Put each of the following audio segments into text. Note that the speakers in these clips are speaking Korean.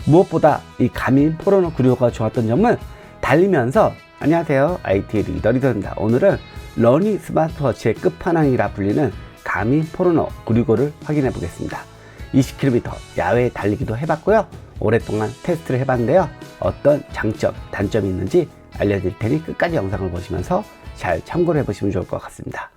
무엇보다 이 가민 포르노 965가 좋았던 점은 달리면서 안녕하세요, IT 리더입니다. 오늘은 러닝 스마트워치의 끝판왕이라 불리는 가민 포르노 965를 확인해 보겠습니다. 20km 야외 달리기도 해봤고요, 오랫동안 테스트를 해봤는데요, 어떤 장점, 단점이 있는지 알려드릴 테니 끝까지 영상을 보시면서 잘 참고를 해보시면 좋을 것 같습니다.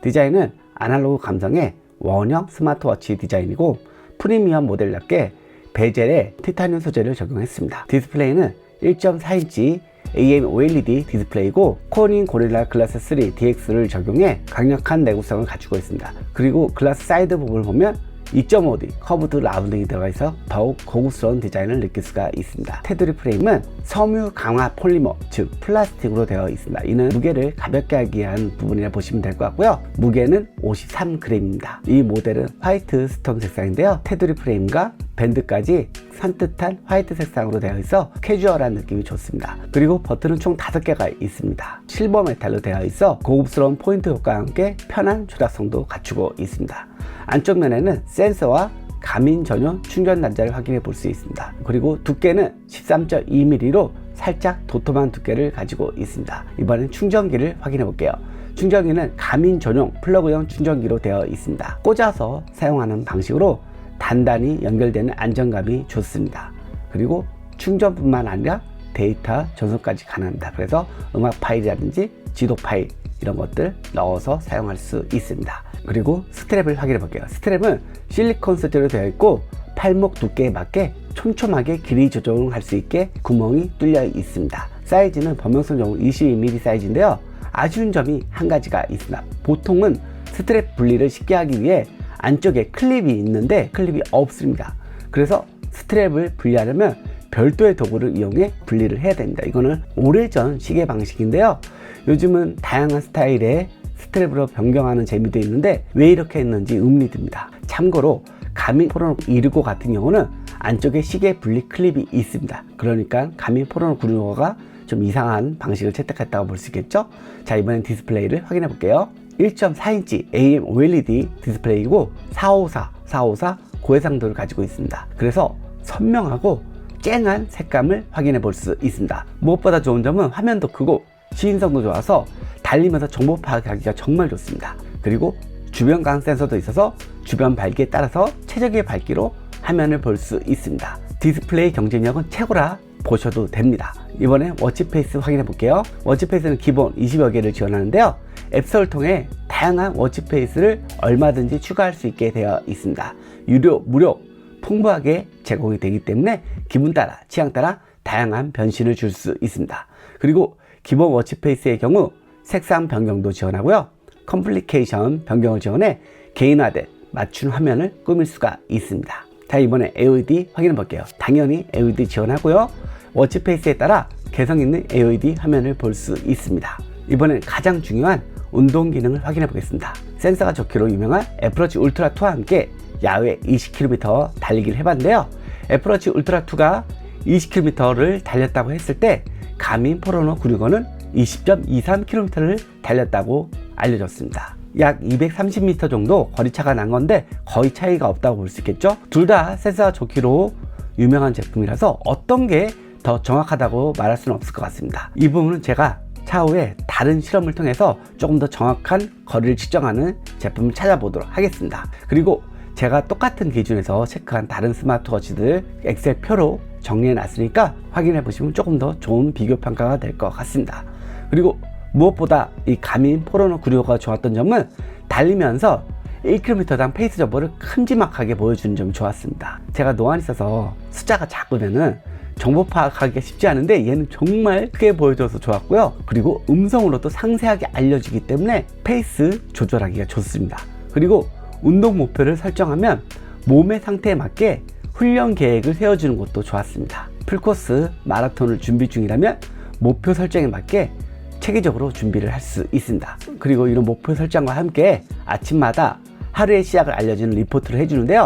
디자인은 아날로그 감성의 원형 스마트워치 디자인이고 프리미엄 모델답게 베젤에 티타늄 소재를 적용했습니다. 디스플레이는 1.4인치 AM-OLED 디스플레이고 코어닝 고릴라 글라스 3 DX를 적용해 강력한 내구성을 갖추고 있습니다. 그리고 글라스 사이드 부분을 보면 2.5D 커브드 라운딩이 들어가 있어 더욱 고급스러운 디자인을 느낄 수가 있습니다. 테두리 프레임은 섬유 강화 폴리머, 즉 플라스틱으로 되어 있습니다. 이는 무게를 가볍게 하기 위한 부분이라 보시면 될 것 같고요. 무게는 53g입니다. 이 모델은 화이트 스톤 색상인데요, 테두리 프레임과 밴드까지 산뜻한 화이트 색상으로 되어 있어 캐주얼한 느낌이 좋습니다. 그리고 버튼은 총 5개가 있습니다. 실버 메탈로 되어 있어 고급스러운 포인트 효과와 함께 편한 조작성도 갖추고 있습니다. 안쪽 면에는 센서와 가민 전용 충전 단자를 확인해 볼 수 있습니다. 그리고 두께는 13.2mm로 살짝 도톰한 두께를 가지고 있습니다. 이번엔 충전기를 확인해 볼게요. 충전기는 가민 전용 플러그형 충전기로 되어 있습니다. 꽂아서 사용하는 방식으로 단단히 연결되는 안정감이 좋습니다. 그리고 충전뿐만 아니라 데이터 전송까지 가능합니다. 그래서 음악 파일이라든지 지도 파일 이런 것들 넣어서 사용할 수 있습니다. 그리고 스트랩을 확인해 볼게요. 스트랩은 실리콘 소재로 되어 있고 팔목 두께에 맞게 촘촘하게 길이 조정을 할 수 있게 구멍이 뚫려 있습니다. 사이즈는 범용성용으로 22mm 사이즈인데요, 아쉬운 점이 한 가지가 있습니다. 보통은 스트랩 분리를 쉽게 하기 위해 안쪽에 클립이 있는데 클립이 없습니다. 그래서 스트랩을 분리하려면 별도의 도구를 이용해 분리를 해야 됩니다. 이거는 오래전 시계 방식인데요, 요즘은 다양한 스타일의 스트랩으로 변경하는 재미도 있는데 왜 이렇게 했는지 의문이 듭니다. 참고로 가민 포르노 265 같은 경우는 안쪽에 시계 분리 클립이 있습니다. 그러니까 가민 포르노 965가 좀 이상한 방식을 채택했다고 볼 수 있겠죠. 자, 이번엔 디스플레이를 확인해 볼게요. 1.4인치 AM-OLED 디스플레이고 454 고해상도를 가지고 있습니다. 그래서 선명하고 쨍한 색감을 확인해 볼 수 있습니다. 무엇보다 좋은 점은 화면도 크고 시인성도 좋아서 달리면서 정보 파악하기가 정말 좋습니다. 그리고 주변 강 센서도 있어서 주변 밝기에 따라서 최적의 밝기로 화면을 볼 수 있습니다. 디스플레이 경쟁력은 최고라 보셔도 됩니다. 이번에 워치페이스 확인해 볼게요. 워치페이스는 기본 20여 개를 지원하는데요, 앱스토어를 통해 다양한 워치페이스를 얼마든지 추가할 수 있게 되어 있습니다. 유료, 무료 풍부하게 제공이 되기 때문에 기분 따라 취향 따라 다양한 변신을 줄 수 있습니다. 그리고 기본 워치페이스의 경우 색상 변경도 지원하고요, 컴플리케이션 변경을 지원해 개인화된 맞춤 화면을 꾸밀 수가 있습니다. 자, 이번에 AOD 확인해 볼게요. 당연히 AOD 지원하고요, 워치페이스에 따라 개성 있는 AOD 화면을 볼 수 있습니다. 이번엔 가장 중요한 운동 기능을 확인해 보겠습니다. 센서가 좋기로 유명한 애플워치 울트라 2와 함께 야외 20km 달리기를 해봤는데요, 애플워치 울트라 2가 20km를 달렸다고 했을 때 가민 포르노 965는 20.23km를 달렸다고 알려졌습니다. 약 230m 정도 거리차가 난 건데 거의 차이가 없다고 볼 수 있겠죠. 둘 다 센서가 좋기로 유명한 제품이라서 어떤 게 더 정확하다고 말할 수는 없을 것 같습니다. 이 부분은 제가 차후에 다른 실험을 통해서 조금 더 정확한 거리를 측정하는 제품을 찾아보도록 하겠습니다. 그리고 제가 똑같은 기준에서 체크한 다른 스마트워치들 엑셀표로 정리해 놨으니까 확인해 보시면 조금 더 좋은 비교 평가가 될 것 같습니다. 그리고 무엇보다 이 가민 포르노 965가 좋았던 점은 달리면서 1km당 페이스 정보를 큼지막하게 보여주는 점이 좋았습니다. 제가 노안이 있어서 숫자가 작으면은 정보 파악하기가 쉽지 않은데 얘는 정말 크게 보여줘서 좋았고요. 그리고 음성으로도 상세하게 알려주기 때문에 페이스 조절하기가 좋습니다. 그리고 운동 목표를 설정하면 몸의 상태에 맞게 훈련 계획을 세워주는 것도 좋았습니다. 풀코스 마라톤을 준비 중이라면 목표 설정에 맞게 체계적으로 준비를 할 수 있습니다. 그리고 이런 목표 설정과 함께 아침마다 하루의 시작을 알려주는 리포트를 해주는데요,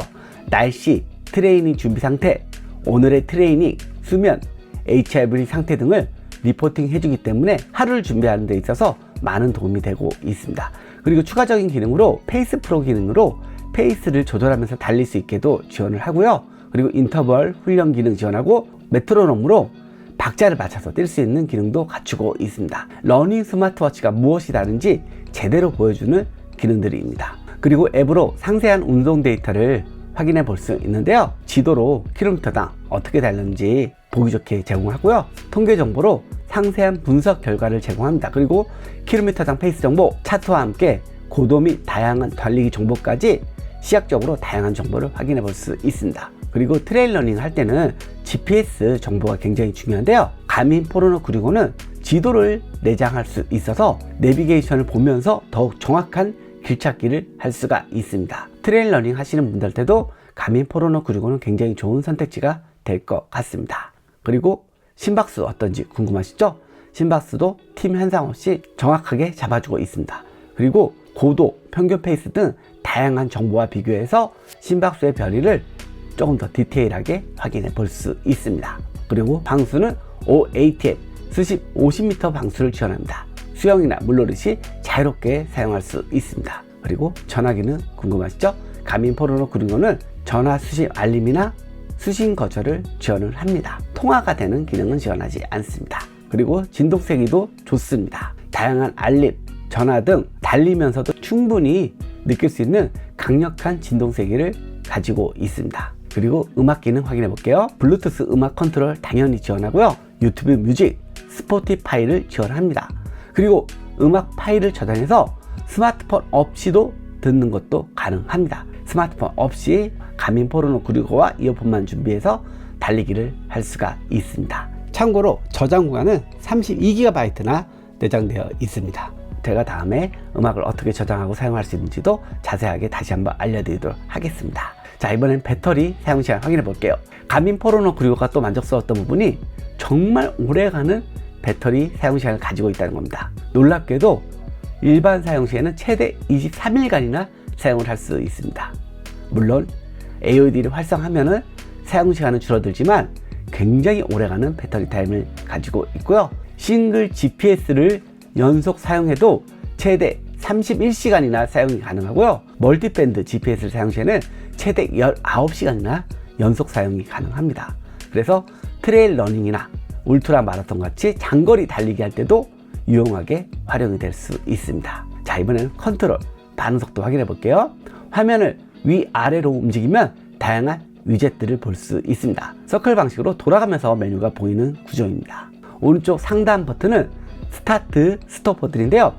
날씨, 트레이닝 준비 상태, 오늘의 트레이닝, 수면, HRV 상태 등을 리포팅 해주기 때문에 하루를 준비하는 데 있어서 많은 도움이 되고 있습니다. 그리고 추가적인 기능으로 페이스 프로 기능으로 페이스를 조절하면서 달릴 수 있게도 지원을 하고요. 그리고 인터벌 훈련 기능 지원하고 메트로놈으로 박자를 맞춰서 뛸 수 있는 기능도 갖추고 있습니다. 러닝 스마트워치가 무엇이 다른지 제대로 보여주는 기능들입니다. 그리고 앱으로 상세한 운동 데이터를 확인해 볼 수 있는데요. 지도로 킬로미터당 어떻게 달렸는지 보기 좋게 제공하고요. 통계 정보로 상세한 분석 결과를 제공합니다. 그리고 킬로미터당 페이스 정보, 차트와 함께 고도 및 다양한 달리기 정보까지 시각적으로 다양한 정보를 확인해 볼 수 있습니다. 그리고 트레일 러닝 할 때는 GPS 정보가 굉장히 중요한데요. 가민 포르노 965는 지도를 내장할 수 있어서 내비게이션을 보면서 더욱 정확한 길찾기를 할 수가 있습니다. 트레일 러닝 하시는 분들한테도 가민 포르노 965는 굉장히 좋은 선택지가 될 것 같습니다. 그리고 심박수 어떤지 궁금하시죠? 심박수도 팀 현상 없이 정확하게 잡아주고 있습니다. 그리고 고도, 평균 페이스 등 다양한 정보와 비교해서 심박수의 변이를 조금 더 디테일하게 확인해 볼 수 있습니다. 그리고 방수는 OATM, 수십 50m 방수를 지원합니다. 수영이나 물놀이시 자유롭게 사용할 수 있습니다. 그리고 전화기는 궁금하시죠? 가민 포르노 965는 전화 수신 알림이나 수신 거절을 지원을 합니다. 통화가 되는 기능은 지원하지 않습니다. 그리고 진동세기도 좋습니다. 다양한 알림, 전화 등 달리면서도 충분히 느낄 수 있는 강력한 진동세기를 가지고 있습니다. 그리고 음악 기능 확인해 볼게요. 블루투스 음악 컨트롤 당연히 지원하고요. 유튜브 뮤직, 스포티파이를 지원합니다. 그리고 음악 파일을 저장해서 스마트폰 없이도 듣는 것도 가능합니다. 스마트폰 없이 가민 포르노 965와 이어폰만 준비해서 달리기를 할 수가 있습니다. 참고로 저장 공간은 32GB나 내장되어 있습니다. 제가 다음에 음악을 어떻게 저장하고 사용할 수 있는지도 자세하게 다시 한번 알려드리도록 하겠습니다. 자, 이번엔 배터리 사용시간 확인해 볼게요. 가민 포르노 965가 또 만족스러웠던 부분이 정말 오래가는 배터리 사용시간을 가지고 있다는 겁니다. 놀랍게도 일반 사용 시에는 최대 23일간이나 사용을 할 수 있습니다. 물론 AOD를 활성화하면 사용시간은 줄어들지만 굉장히 오래가는 배터리 타임을 가지고 있고요. 싱글 GPS를 연속 사용해도 최대 31시간이나 사용이 가능하고요. 멀티밴드 GPS를 사용 시에는 최대 19시간이나 연속 사용이 가능합니다. 그래서 트레일 러닝이나 울트라 마라톤 같이 장거리 달리기 할 때도 유용하게 활용이 될 수 있습니다. 자, 이번에는 컨트롤, 반응속도 확인해 볼게요. 화면을 위아래로 움직이면 다양한 위젯들을 볼 수 있습니다. 서클 방식으로 돌아가면서 메뉴가 보이는 구조입니다. 오른쪽 상단 버튼은 스타트, 스톱 버튼인데요.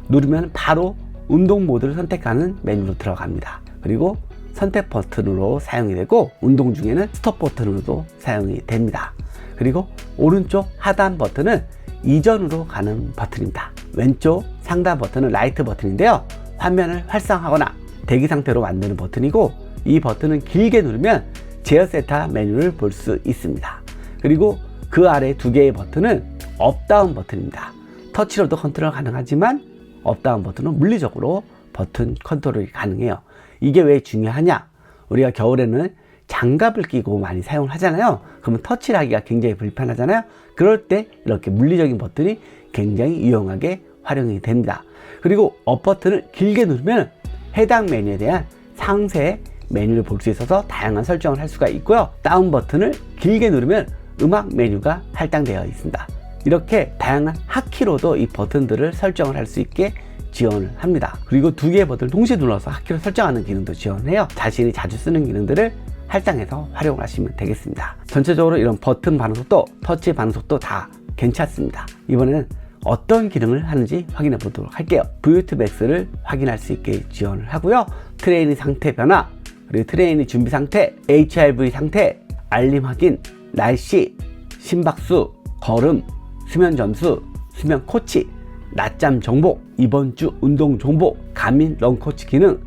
누르면 바로 운동 모드를 선택하는 메뉴로 들어갑니다. 그리고 선택 버튼으로 사용이 되고 운동 중에는 스톱 버튼으로도 사용이 됩니다. 그리고 오른쪽 하단 버튼은 이전으로 가는 버튼입니다. 왼쪽 상단 버튼은 라이트 버튼인데요. 화면을 활성화하거나 대기 상태로 만드는 버튼이고, 이 버튼은 길게 누르면 제어 세타 메뉴를 볼 수 있습니다. 그리고 그 아래 두 개의 버튼은 업다운 버튼입니다. 터치로도 컨트롤 가능하지만 업다운 버튼은 물리적으로 버튼 컨트롤이 가능해요. 이게 왜 중요하냐? 우리가 겨울에는 장갑을 끼고 많이 사용을 하잖아요. 그러면 터치를 하기가 굉장히 불편하잖아요. 그럴 때 이렇게 물리적인 버튼이 굉장히 유용하게 활용이 됩니다. 그리고 업 버튼을 길게 누르면 해당 메뉴에 대한 상세 메뉴를 볼 수 있어서 다양한 설정을 할 수가 있고요. 다운 버튼을 길게 누르면 음악 메뉴가 할당되어 있습니다. 이렇게 다양한 하키로도 이 버튼들을 설정을 할 수 있게 지원을 합니다. 그리고 두 개의 버튼을 동시에 눌러서 하키로 설정하는 기능도 지원해요. 자신이 자주 쓰는 기능들을 할당해서 활용하시면 되겠습니다. 전체적으로 이런 버튼 반응속도, 터치 반응속도 다 괜찮습니다. 이번에는 어떤 기능을 하는지 확인해 보도록 할게요. V2 Max를 확인할 수 있게 지원을 하고요. 트레이닝 상태 변화, 그리고 트레이닝 준비 상태, HRV 상태, 알림 확인, 날씨, 심박수, 걸음, 수면 점수, 수면 코치, 낮잠 정보, 이번 주 운동 정보, 가민 런코치 기능,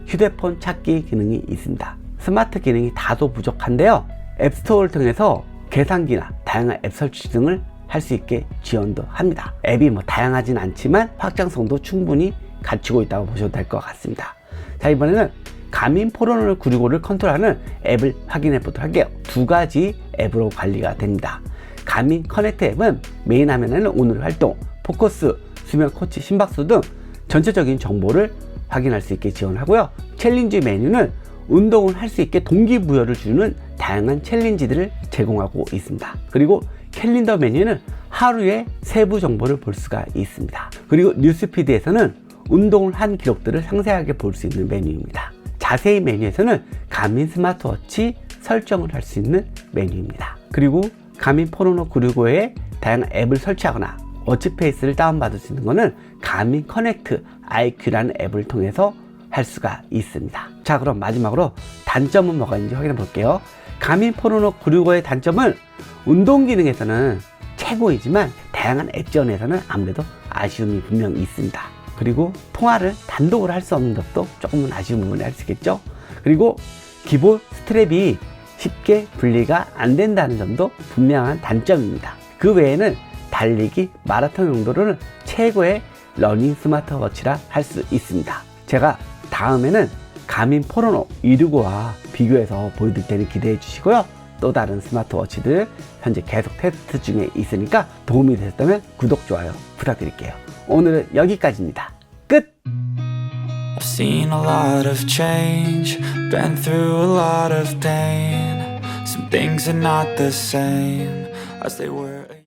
휴대폰 찾기 기능이 있습니다. 스마트 기능이 다소 부족한데요. 앱스토어를 통해서 계산기나 다양한 앱 설치 등을 할 수 있게 지원도 합니다. 앱이 다양하진 않지만 확장성도 충분히 갖추고 있다고 보셔도 될 것 같습니다. 자, 이번에는 가민 포르노 965를 컨트롤하는 앱을 확인해 보도록 할게요. 두 가지 앱으로 관리가 됩니다. 가민 커넥트 앱은 메인 화면에는 오늘 활동, 포커스, 수면 코치, 심박수 등 전체적인 정보를 확인할 수 있게 지원하고요. 챌린지 메뉴는 운동을 할 수 있게 동기부여를 주는 다양한 챌린지들을 제공하고 있습니다. 그리고 캘린더 메뉴는 하루의 세부 정보를 볼 수가 있습니다. 그리고 뉴스피드에서는 운동을 한 기록들을 상세하게 볼 수 있는 메뉴입니다. 자세히 메뉴에서는 가민 스마트워치 설정을 할 수 있는 메뉴입니다. 그리고 가민 포르노 965에 다양한 앱을 설치하거나 워치페이스를 다운받을 수 있는 것은 가민 커넥트 IQ라는 앱을 통해서 할 수가 있습니다. 자, 그럼 마지막으로 단점은 뭐가 있는지 확인해 볼게요. 가민 포르노 965의 단점은 운동 기능에서는 최고이지만 다양한 앱 지원에서는 아무래도 아쉬움이 분명히 있습니다. 그리고 통화를 단독으로 할 수 없는 것도 조금은 아쉬운 부분이 할 수 있겠죠. 그리고 기본 스트랩이 쉽게 분리가 안 된다는 점도 분명한 단점입니다. 그 외에는 달리기, 마라톤 용도로는 최고의 러닝 스마트워치라 할 수 있습니다. 제가 다음에는 가민 포르노 265와 비교해서 보여드릴 테니 기대해 주시고요. 또 다른 스마트워치들 현재 계속 테스트 중에 있으니까 도움이 되셨다면 구독, 좋아요 부탁드릴게요. 오늘은 여기까지입니다. 끝! I've seen a lot of change, been through a lot of pain. Some things are not the same as they were.